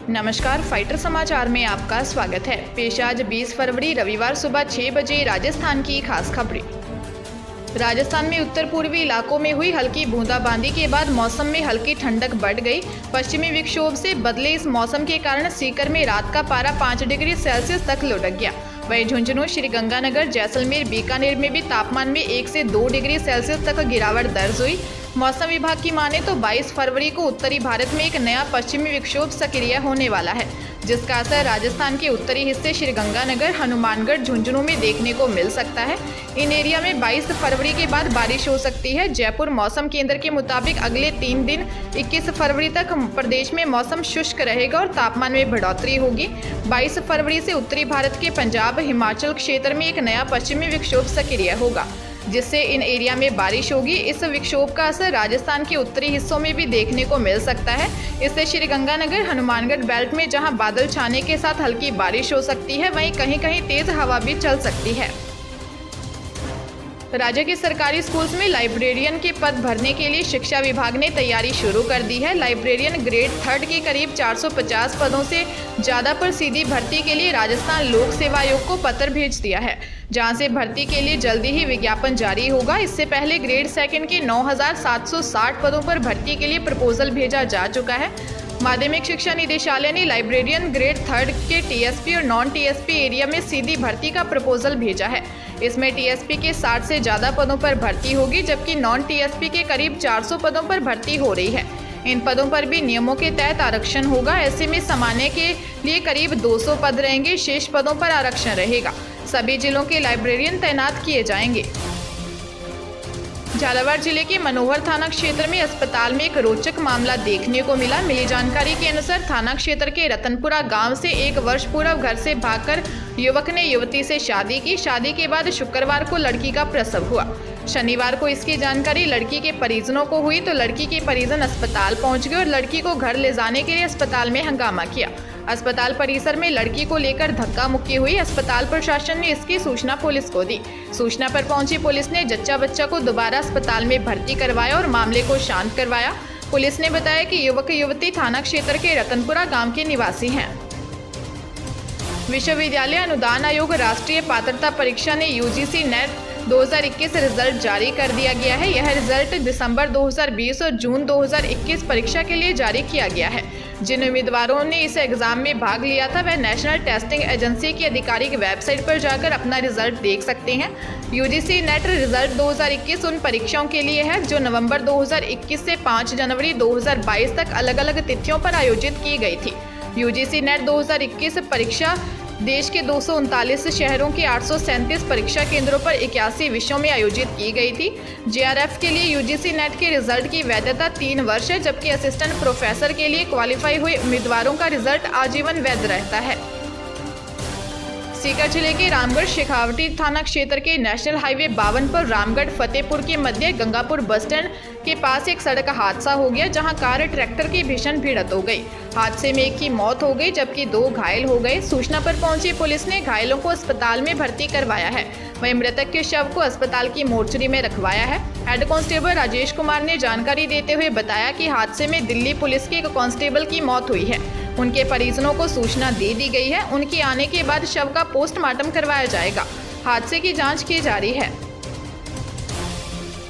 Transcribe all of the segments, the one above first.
नमस्कार, फाइटर समाचार में आपका स्वागत है। पेश आज 20 फरवरी रविवार सुबह 6 बजे राजस्थान की खास खबरें। राजस्थान में उत्तर पूर्वी इलाकों में हुई हल्की बूंदाबांदी के बाद मौसम में हल्की ठंडक बढ़ गई। पश्चिमी विक्षोभ से बदले इस मौसम के कारण सीकर में रात का पारा 5 डिग्री सेल्सियस तक लुढ़क गया। वहीं झुंझुनू, श्रीगंगानगर, जैसलमेर, बीकानेर में भी तापमान में 1 से 2 डिग्री सेल्सियस तक गिरावट दर्ज हुई। मौसम विभाग की माने तो 22 फरवरी को उत्तरी भारत में एक नया पश्चिमी विक्षोभ सक्रिय होने वाला है, जिसका असर राजस्थान के उत्तरी हिस्से श्रीगंगानगर, हनुमानगढ़, झुंझुनू में देखने को मिल सकता है। इन एरिया में 22 फरवरी के बाद बारिश हो सकती है। जयपुर मौसम केंद्र के मुताबिक अगले 3 दिन 21 फरवरी तक प्रदेश में मौसम शुष्क रहेगा और तापमान में बढ़ोतरी होगी। 22 फरवरी से उत्तरी भारत के पंजाब, हिमाचल क्षेत्र में एक नया पश्चिमी विक्षोभ सक्रिय होगा, जिससे इन एरिया में बारिश होगी। इस विक्षोभ का असर राजस्थान के उत्तरी हिस्सों में भी देखने को मिल सकता है। इससे श्रीगंगानगर, हनुमानगढ़ बेल्ट में जहां बादल छाने के साथ हल्की बारिश हो सकती है, वहीं कहीं कहीं तेज हवा भी चल सकती है। राज्य के सरकारी स्कूल्स में लाइब्रेरियन के पद भरने के लिए शिक्षा विभाग ने तैयारी शुरू कर दी है। लाइब्रेरियन ग्रेड 3 के करीब 450 पदों से ज़्यादा पर सीधी भर्ती के लिए राजस्थान लोक सेवा आयोग को पत्र भेज दिया है, जहां से भर्ती के लिए जल्दी ही विज्ञापन जारी होगा। इससे पहले ग्रेड 2 के 9,760 पदों पर भर्ती के लिए प्रपोजल भेजा जा चुका है। माध्यमिक शिक्षा निदेशालय ने लाइब्रेरियन ग्रेड 3 के टीएसपी और नॉन टीएसपी एरिया में सीधी भर्ती का प्रपोजल भेजा है। इसमें टीएसपी के 60 से ज़्यादा पदों पर भर्ती होगी, जबकि नॉन टीएसपी के करीब 400 पदों पर भर्ती हो रही है। इन पदों पर भी नियमों के तहत आरक्षण होगा। ऐसे में सामान्य के लिए करीब 200 पद रहेंगे, शेष पदों पर आरक्षण रहेगा। सभी जिलों के लाइब्रेरियन तैनात किए जाएंगे। झालावाड़ जिले के मनोहर थाना क्षेत्र में अस्पताल में एक रोचक मामला देखने को मिला। मिली जानकारी के अनुसार थाना क्षेत्र के रतनपुरा गांव से 1 वर्ष पूर्व घर से भागकर युवक ने युवती से शादी की। शादी के बाद शुक्रवार को लड़की का प्रसव हुआ। शनिवार को इसकी जानकारी लड़की के परिजनों को हुई तो लड़की के परिजन अस्पताल पहुंच गए और लड़की को घर ले जाने के लिए अस्पताल में हंगामा किया। अस्पताल परिसर में लड़की को लेकर धक्का मुक्की हुई। अस्पताल प्रशासन ने इसकी सूचना पुलिस को दी। सूचना पर पहुंची पुलिस ने जच्चा बच्चा को दोबारा अस्पताल में भर्ती करवाया और मामले को शांत करवाया। पुलिस ने बताया कि युवक युवती थाना क्षेत्र के रतनपुरा गांव के निवासी हैं। विश्वविद्यालय अनुदान आयोग राष्ट्रीय पात्रता परीक्षा ने यूजीसी नेट 2021 रिजल्ट जारी कर दिया गया है। यह रिजल्ट दिसंबर 2020 और जून 2021 परीक्षा के लिए जारी किया गया है। जिन उम्मीदवारों ने इस एग्जाम में भाग लिया था वह नेशनल टेस्टिंग एजेंसी की आधिकारिक वेबसाइट पर जाकर अपना रिजल्ट देख सकते हैं। यूजीसी नेट रिजल्ट 2021 उन परीक्षाओं के लिए है जो नवंबर 2021 से 5 जनवरी 2022 तक अलग अलग तिथियों पर आयोजित की गई थी। यूजीसी नेट 2021 परीक्षा देश के 239 शहरों के 837 परीक्षा केंद्रों पर 81 विषयों में आयोजित की गई थी। जेआरएफ के लिए यूजीसी नेट के रिजल्ट की वैधता 3 वर्ष है, जबकि असिस्टेंट प्रोफेसर के लिए क्वालिफाई हुए उम्मीदवारों का रिजल्ट आजीवन वैध रहता है। सीकर जिले के रामगढ़ शेखावटी थाना क्षेत्र के नेशनल हाईवे 52 पर रामगढ़ फतेहपुर के मध्य गंगापुर बस स्टैंड के पास एक सड़क हादसा हो गया, जहां कार ट्रैक्टर की भीषण भिड़ंत हो गई। हादसे में एक की मौत हो गई जबकि 2 घायल हो गए। सूचना पर पहुंची पुलिस ने घायलों को अस्पताल में भर्ती करवाया है। वहीं मृतक के शव को अस्पताल की मोर्चरी में रखवाया है। हेड कांस्टेबल राजेश कुमार ने जानकारी देते हुए बताया कि हादसे में दिल्ली पुलिस के एक कांस्टेबल की मौत हुई है। उनके परिजनों को सूचना दे दी गई है। उनके आने के बाद शव का पोस्टमार्टम करवाया जाएगा। हादसे की जांच की जा रही है।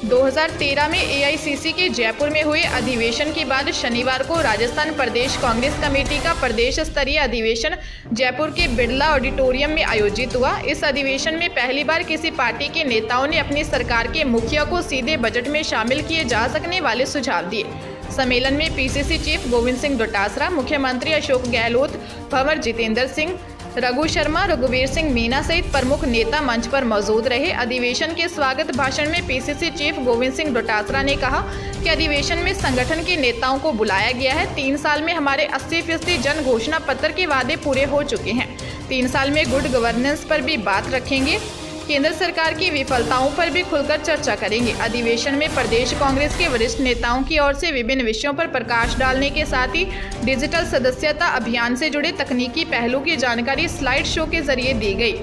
2013 में एआईसीसी के जयपुर में हुए अधिवेशन के बाद शनिवार को राजस्थान प्रदेश कांग्रेस कमेटी का प्रदेश स्तरीय अधिवेशन जयपुर के बिरला ऑडिटोरियम में आयोजित हुआ। इस अधिवेशन में पहली बार किसी पार्टी के नेताओं ने अपनी सरकार के मुखिया को सीधे बजट में शामिल किए जा सकने वाले सुझाव दिए। सम्मेलन में पीसीसी चीफ गोविंद सिंह डोटासरा, मुख्यमंत्री अशोक गहलोत, भंवर जितेंद्र सिंह, रघु शर्मा, रघुवीर सिंह मीना सहित प्रमुख नेता मंच पर मौजूद रहे। अधिवेशन के स्वागत भाषण में पीसीसी चीफ गोविंद सिंह डोटासरा ने कहा कि अधिवेशन में संगठन के नेताओं को बुलाया गया है। 3 साल में हमारे 80% जन घोषणा पत्र के वादे पूरे हो चुके हैं। 3 साल में गुड गवर्नेंस पर भी बात रखेंगे। केंद्र सरकार की विफलताओं पर भी खुलकर चर्चा करेंगे। अधिवेशन में प्रदेश कांग्रेस के वरिष्ठ नेताओं की ओर से विभिन्न विषयों पर प्रकाश डालने के साथ ही डिजिटल सदस्यता अभियान से जुड़े तकनीकी पहलू की जानकारी स्लाइड शो के जरिए दी गई।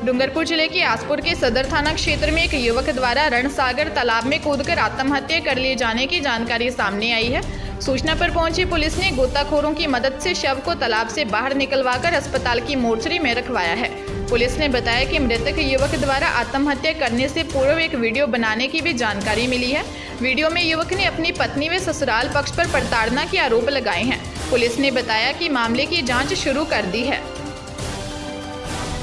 डूंगरपुर जिले के आसपुर के सदर थाना क्षेत्र में एक युवक द्वारा रणसागर तालाब में कूदकर आत्महत्या कर लिए जाने की जानकारी सामने आई है। सूचना पर पहुंची पुलिस ने गोताखोरों की मदद से शव को तालाब से बाहर निकलवाकर अस्पताल की मोर्चरी में रखवाया है। पुलिस ने बताया कि मृतक युवक द्वारा आत्महत्या करने से पूर्व एक वीडियो बनाने की भी जानकारी मिली है। वीडियो में युवक ने अपनी पत्नी व ससुराल पक्ष पर प्रताड़ना के आरोप लगाए हैं। पुलिस ने बताया कि मामले की जांच शुरू कर दी है।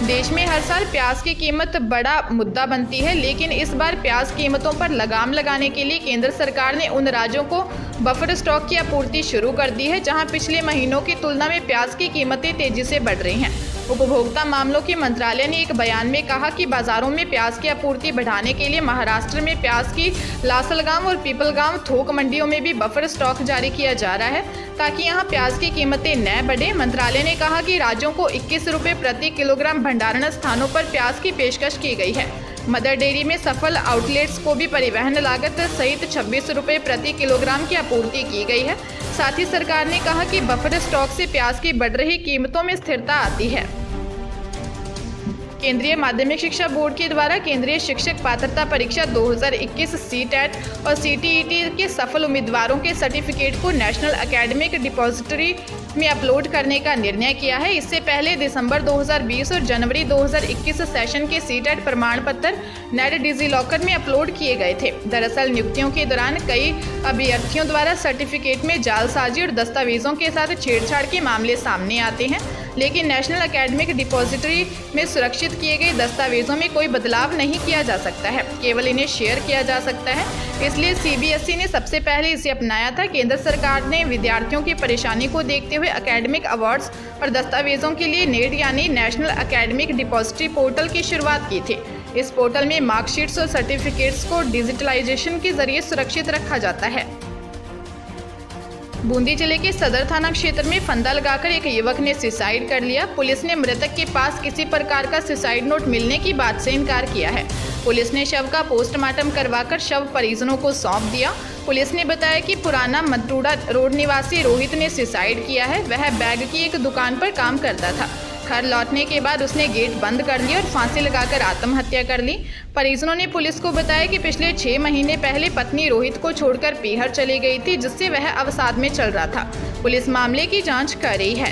देश में हर साल प्याज की कीमत बड़ा मुद्दा बनती है, लेकिन इस बार प्याज कीमतों पर लगाम लगाने के लिए केंद्र सरकार ने उन राज्यों को बफर स्टॉक की आपूर्ति शुरू कर दी है जहां पिछले महीनों की तुलना में प्याज की कीमतें तेजी से बढ़ रही हैं। उपभोक्ता मामलों के मंत्रालय ने एक बयान में कहा कि बाजारों में प्याज की आपूर्ति बढ़ाने के लिए महाराष्ट्र में प्याज की लासलगांव और पीपलगांव थोक मंडियों में भी बफर स्टॉक जारी किया जा रहा है ताकि यहां प्याज की कीमतें न बढ़े। मंत्रालय ने कहा कि राज्यों को 21 रुपये प्रति किलोग्राम भंडारण स्थानों पर प्याज की पेशकश की गई है। मदर डेयरी में सफल आउटलेट्स को भी परिवहन लागत सहित 26 रुपये प्रति किलोग्राम की आपूर्ति की गई है। साथ ही सरकार ने कहा कि बफर स्टॉक से प्याज की बढ़ रही कीमतों में स्थिरता आती है। केंद्रीय माध्यमिक शिक्षा बोर्ड के द्वारा केंद्रीय शिक्षक पात्रता परीक्षा 2021 सीटेट और सीटीईटी के सफल उम्मीदवारों के सर्टिफिकेट को नेशनल एकेडमिक डिपॉजिटरी में अपलोड करने का निर्णय किया है। इससे पहले दिसंबर 2020 और जनवरी 2021 सेशन के सीटेट प्रमाण पत्र नेट डिजीलॉकर में अपलोड किए गए थे। दरअसल नियुक्तियों के दौरान कई अभ्यर्थियों द्वारा सर्टिफिकेट में जालसाजी और दस्तावेजों के साथ छेड़छाड़ के मामले सामने आते हैं, लेकिन नेशनल एकेडमिक डिपॉजिटरी में सुरक्षित किए गए दस्तावेजों में कोई बदलाव नहीं किया जा सकता है, केवल इन्हें शेयर किया जा सकता है। इसलिए सीबीएसई ने सबसे पहले इसे अपनाया था। केंद्र सरकार ने विद्यार्थियों की परेशानी को देखते हुए एकेडमिक अवार्ड्स और दस्तावेजों के लिए नेट यानी नेशनल एकेडमिक डिपॉजिटरी पोर्टल की शुरुआत की थी। इस पोर्टल में मार्कशीट्स और सर्टिफिकेट्स को डिजिटलाइजेशन के जरिए सुरक्षित रखा जाता है। बूंदी जिले के सदर थाना क्षेत्र में फंदा लगाकर एक युवक ने सुसाइड कर लिया। पुलिस ने मृतक के पास किसी प्रकार का सुसाइड नोट मिलने की बात से इनकार किया है। पुलिस ने शव का पोस्टमार्टम करवाकर शव परिजनों को सौंप दिया। पुलिस ने बताया कि पुराना मटरूड़ा रोड निवासी रोहित ने सुसाइड किया है। वह बैग की एक दुकान पर काम करता था। घर लौटने के बाद उसने गेट बंद कर लिया और फांसी लगाकर आत्महत्या कर ली। परिजनों ने पुलिस को बताया कि पिछले 6 महीने पहले पत्नी रोहित को छोड़कर पीहर चली गई थी, जिससे वह अवसाद में चल रहा था। पुलिस मामले की जांच कर रही है।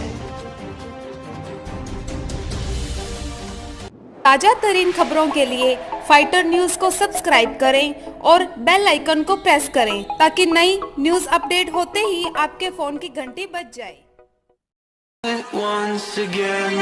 ताजा तरीन खबरों के लिए फाइटर न्यूज को सब्सक्राइब करें और बेल आइकन को प्रेस करें ताकि नई न्यूज अपडेट होते ही आपके फोन की घंटी बज जाए। Once again